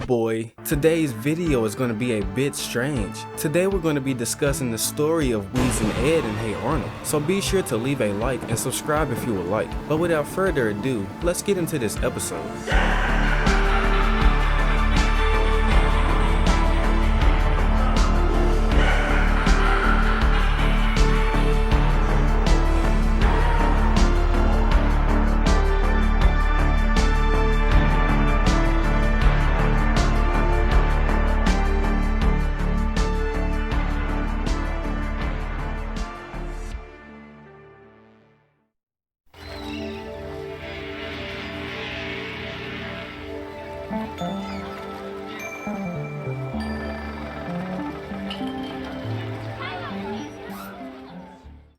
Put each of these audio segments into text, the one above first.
boy, today's video is going to be a bit strange. Today we're going to be discussing the story of Wheeze and Ed and Hey Arnold, so be sure to leave a like and subscribe if you would like. But without further ado, let's get into this episode.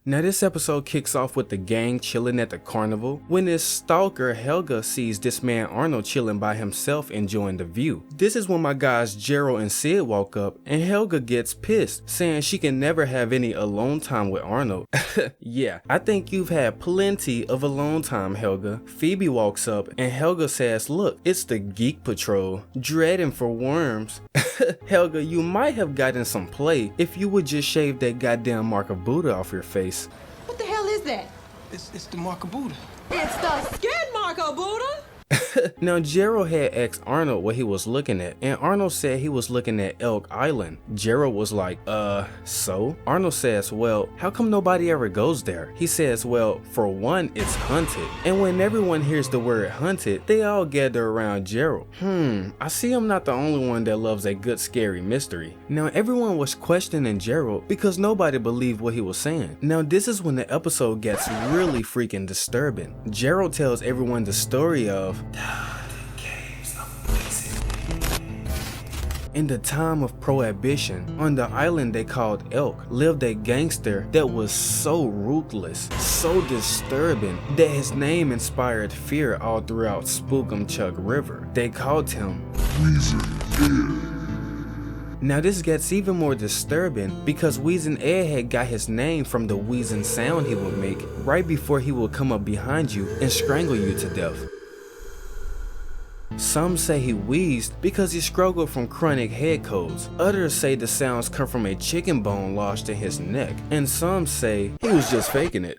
Now this episode kicks off with the gang chilling at the carnival when this stalker Helga sees this man Arnold chilling by himself enjoying the view. This is when my guys Gerald and Sid walk up and Helga gets pissed, saying she can never have any alone time with Arnold. Yeah, I think you've had plenty of alone time, Helga. Phoebe walks up and Helga says, look, it's the Geek Patrol, dreading for worms. Helga, you might have gotten some play if you would just shave that goddamn mark of Buddha off your face. What the hell is that? It's the mark of Buddha. It's the skid mark of Buddha? Now Gerald had asked Arnold what he was looking at, and Arnold said he was looking at Elk Island. Gerald was like, so? Arnold says, well, how come nobody ever goes there? He says, well, for one, it's haunted. And when everyone hears the word haunted, they all gather around Gerald. I see I'm not the only one that loves a good scary mystery. Now everyone was questioning Gerald because nobody believed what he was saying. Now this is when the episode gets really freaking disturbing. Gerald tells everyone the story of in the time of prohibition, on the island they called Elk, lived a gangster that was so ruthless, so disturbing, that his name inspired fear all throughout Spookumchuck River. They called him Wheeze and Ed. Now this gets even more disturbing because Wheeze and Ed had got his name from the wheezing sound he would make right before he would come up behind you and strangle you to death. Some say he wheezed because he struggled from chronic head colds. Others say the sounds come from a chicken bone lodged in his neck. And some say he was just faking it.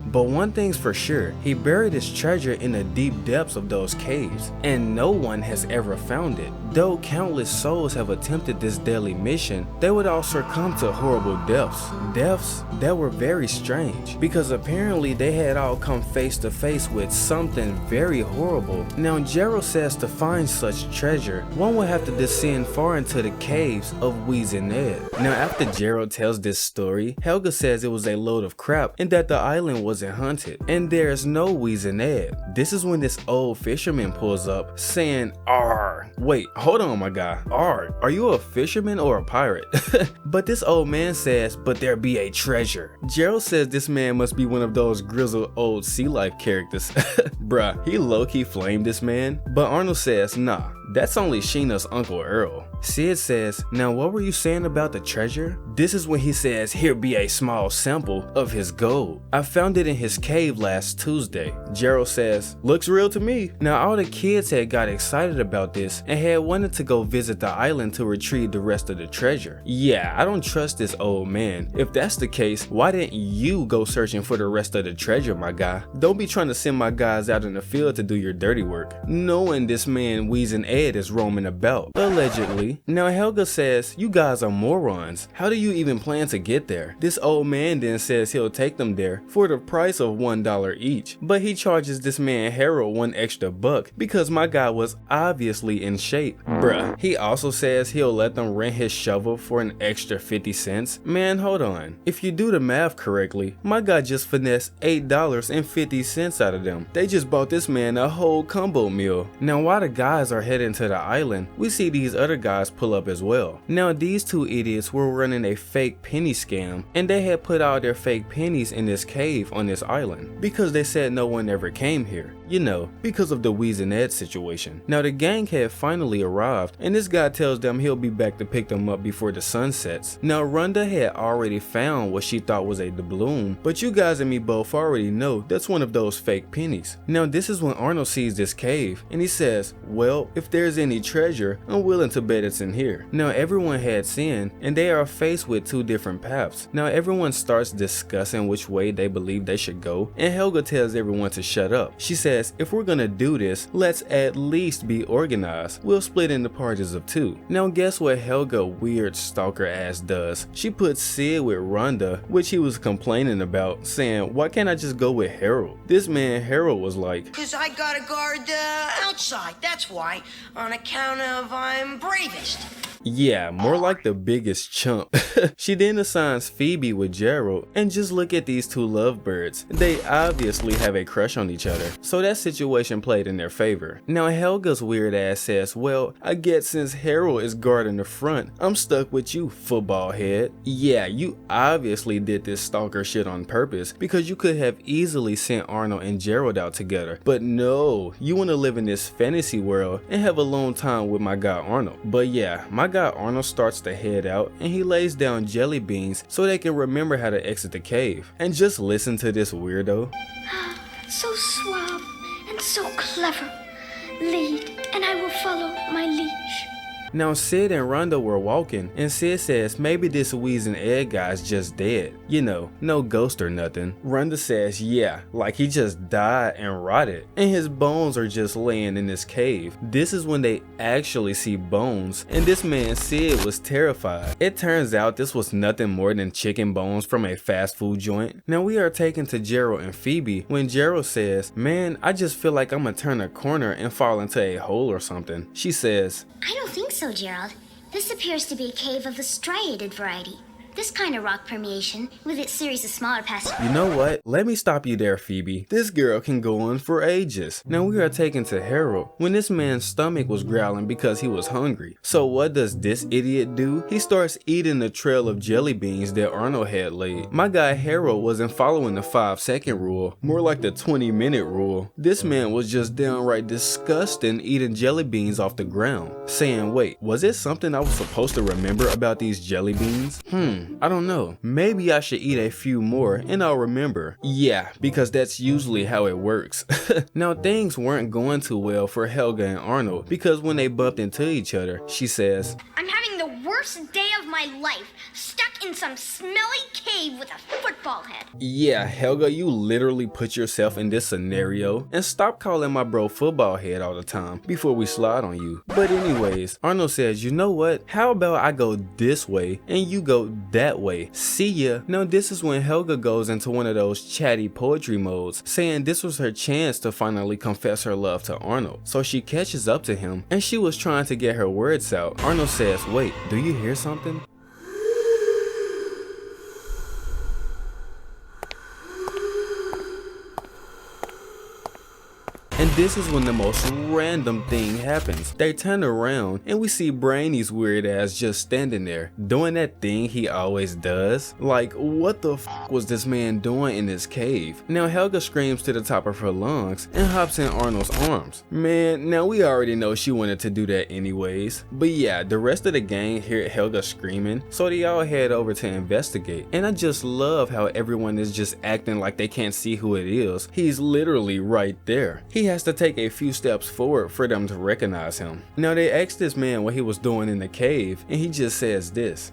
But one thing's for sure, he buried his treasure in the deep depths of those caves, and no one has ever found it. Though countless souls have attempted this deadly mission, they would all succumb to horrible deaths. Deaths that were very strange, because apparently they had all come face to face with something very horrible. Now Gerald says to find such treasure, one would have to descend far into the caves of Wheeze and Ed. Now after Gerald tells this story, Helga says it was a load of crap and that the island wasn't haunted, and there's no Wheeze and Ed. This is when this old fisherman pulls up saying, "Arr." Wait, hold on my guy. Arr, are you a fisherman or a pirate? But this old man says, but there be a treasure. Gerald says this man must be one of those grizzled old sea life characters. Bruh, he low-key flamed this man, but Arnold says, nah, that's only Sheena's Uncle Earl. Sid says, now what were you saying about the treasure? This is when he says, here be a small sample of his gold. I found it in his cave last Tuesday. Gerald says, looks real to me. Now all the kids had got excited about this and had wanted to go visit the island to retrieve the rest of the treasure. Yeah, I don't trust this old man. If that's the case, why didn't you go searching for the rest of the treasure, my guy? Don't be trying to send my guys out in the field to do your dirty work, knowing this man Wheeze and Ed is roaming about, allegedly. Now Helga says, you guys are morons. How do you even plan to get there? This old man then says he'll take them there for the price of $1 each, but he charges this man Harold $1 extra because my guy was obviously in shape. Bruh, he also says he'll let them rent his shovel for an extra 50 cents. Man, hold on. If you do the math correctly, my guy just finessed $8.50 out of them. They just bought this man a whole combo meal. Now while the guys are heading to the island, we see these other guys pull up as well. Now these two idiots were running a fake penny scam, and they had put all their fake pennies in this cave on this island because they said no one ever came here. you know, because of the Wheezin' Ed situation. Now the gang had finally arrived, and this guy tells them he'll be back to pick them up before the sun sets. Now Rhonda had already found what she thought was a doubloon, but you guys and me both already know that's one of those fake pennies. Now this is when Arnold sees this cave, and he says, well, if there's any treasure, I'm willing to bet it's in here. Now everyone had seen, and they are faced with two different paths. Now everyone starts discussing which way they believe they should go, and Helga tells everyone to shut up. She says, if we're gonna do this, let's at least be organized. We'll split into parties of two. Now guess what Helga weird stalker ass does? She puts Sid with Rhonda, which he was complaining about, saying, why can't I just go with Harold? This man Harold was like, "'Cause I gotta guard outside, that's why. On account of I'm bravest." yeah, more like the biggest chump. She then assigns Phoebe with Gerald, and just look at these two lovebirds. They obviously have a crush on each other, so that situation played in their favor. Now Helga's weird ass says, well, I guess since Harold is guarding the front, I'm stuck with you, football head. Yeah, you obviously did this stalker shit on purpose, because you could have easily sent Arnold and Gerald out together, but no, you want to live in this fantasy world and have a long time with my guy Arnold. But yeah, my guy Arnold starts to head out, and he lays down jelly beans so they can remember how to exit the cave. And just listen to this weirdo. So suave and so clever. Lead, and I will follow my liege. Now Sid and Rhonda were walking, and Sid says maybe this Wheezin' Ed guy's just dead. You know, no ghost or nothing. Rhonda says yeah, like he just died and rotted, and his bones are just laying in this cave. This is when they actually see bones, and this man Sid was terrified. It turns out this was nothing more than chicken bones from a fast food joint. Now we are taken to Gerald and Phoebe when Gerald says, man, I just feel like I'm gonna turn a corner and fall into a hole or something. She says, I don't think so, Gerald. This appears to be a cave of the striated variety. This kind of rock permeation, with its series of smaller passages. You know what? Let me stop you there, Phoebe. This girl can go on for ages. Now we are taken to Harold when this man's stomach was growling because he was hungry. So what does this idiot do? He starts eating the trail of jelly beans that Arnold had laid. My guy Harold wasn't following the 5-second rule, more like the 20-minute rule. This man was just downright disgusting eating jelly beans off the ground, saying, wait, was it something I was supposed to remember about these jelly beans? I don't know. Maybe I should eat a few more and I'll remember. Yeah, because that's usually how it works. Now things weren't going too well for Helga and Arnold, because when they bumped into each other, she says, I'm having the worst day of my life, stuck in some smelly cave with a football head. Yeah, Helga, you literally put yourself in this scenario, and stop calling my bro football head all the time before we slide on you. But anyways, Arnold says, you know what? How about I go this way and you go that way? See ya. Now this is when Helga goes into one of those chatty poetry modes, saying this was her chance to finally confess her love to Arnold. So she catches up to him, and she was trying to get her words out. Arnold says, wait, do you hear something? And this is when the most random thing happens. They turn around and we see Brainy's weird ass just standing there, doing that thing he always does. Like, what the f was this man doing in this cave? Now Helga screams to the top of her lungs and hops in Arnold's arms. Man, now we already know she wanted to do that anyways. But yeah, the rest of the gang hear Helga screaming, so they all head over to investigate. And I just love how everyone is just acting like they can't see who it is. He's literally right there. He has to take a few steps forward for them to recognize him. Now they asked this man what he was doing in the cave, and he just says this.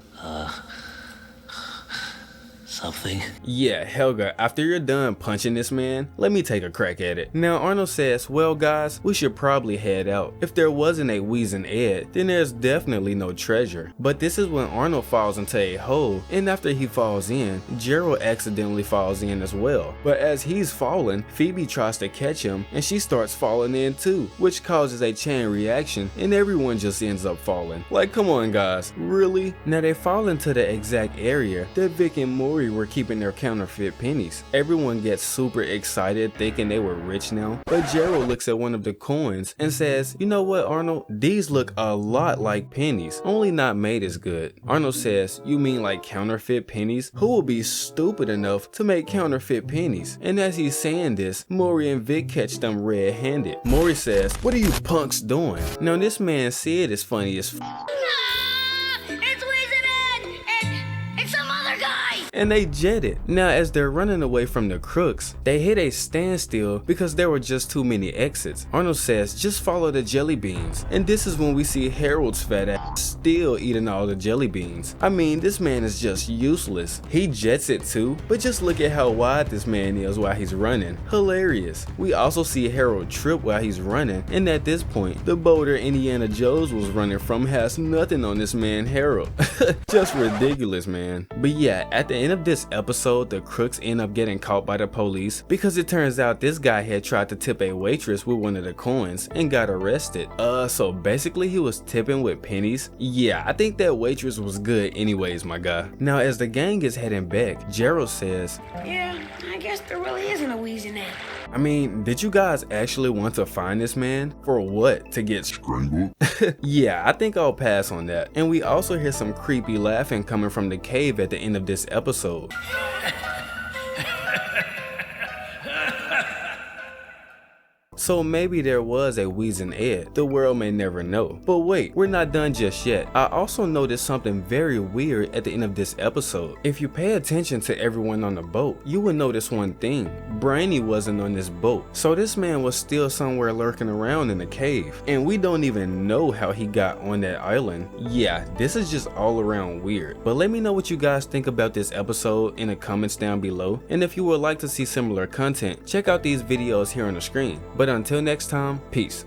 Something. Yeah, Helga, after you're done punching this man, let me take a crack at it. Now Arnold says, well guys, we should probably head out. If there wasn't a Wheezin' Ed, then there's definitely no treasure. But this is when Arnold falls into a hole, and after he falls in, Gerald accidentally falls in as well. But as he's falling, Phoebe tries to catch him, and she starts falling in too, which causes a chain reaction, and everyone just ends up falling. Like, come on guys, really? Now they fall into the exact area that Vic and Maury Maury were keeping their counterfeit pennies. Everyone gets super excited thinking they were rich now, but Gerald looks at one of the coins and says, "You know what, Arnold? These look a lot like pennies, only not made as good." Arnold says, "You mean like counterfeit pennies? Who will be stupid enough to make counterfeit pennies?" And as he's saying this, Maury and Vic catch them red-handed. Maury says, "What are you punks doing?" Now this man Sid is funny as It's Weezy and some other guy! and they jet it. Now as they're running away from the crooks, they hit a standstill because there were just too many exits. Arnold says, "Just follow the jelly beans." And this is when we see Harold's fat ass still eating all the jelly beans. I mean, this man is just useless. He jets it too, but just look at how wide this man is while he's running. Hilarious. We also see Harold trip while he's running, and at this point, the boulder Indiana Jones was running from has nothing on this man Harold. Just ridiculous, man. But yeah, at the end of this episode, the crooks end up getting caught by the police because it turns out this guy had tried to tip a waitress with one of the coins and got arrested. So basically he was tipping with pennies. Yeah, I think that waitress was good anyways, my guy. Now as the gang is heading back, Gerald says, Yeah, I guess there really isn't a Weezy now. I mean, did you guys actually want to find this man? For what? To get strangled? Yeah, I think I'll pass on that. And we also hear some creepy laughing coming from the cave at the end of this episode. So maybe there was a Weezing Ed. The world may never know. But wait, we're not done just yet. I also noticed something very weird at the end of this episode. If you pay attention to everyone on the boat, you will notice one thing. Brainy wasn't on this boat. So this man was still somewhere lurking around in the cave. And we don't even know how he got on that island. Yeah, this is just all around weird. But let me know what you guys think about this episode in the comments down below. And if you would like to see similar content, check out these videos here on the screen. But until next time, peace.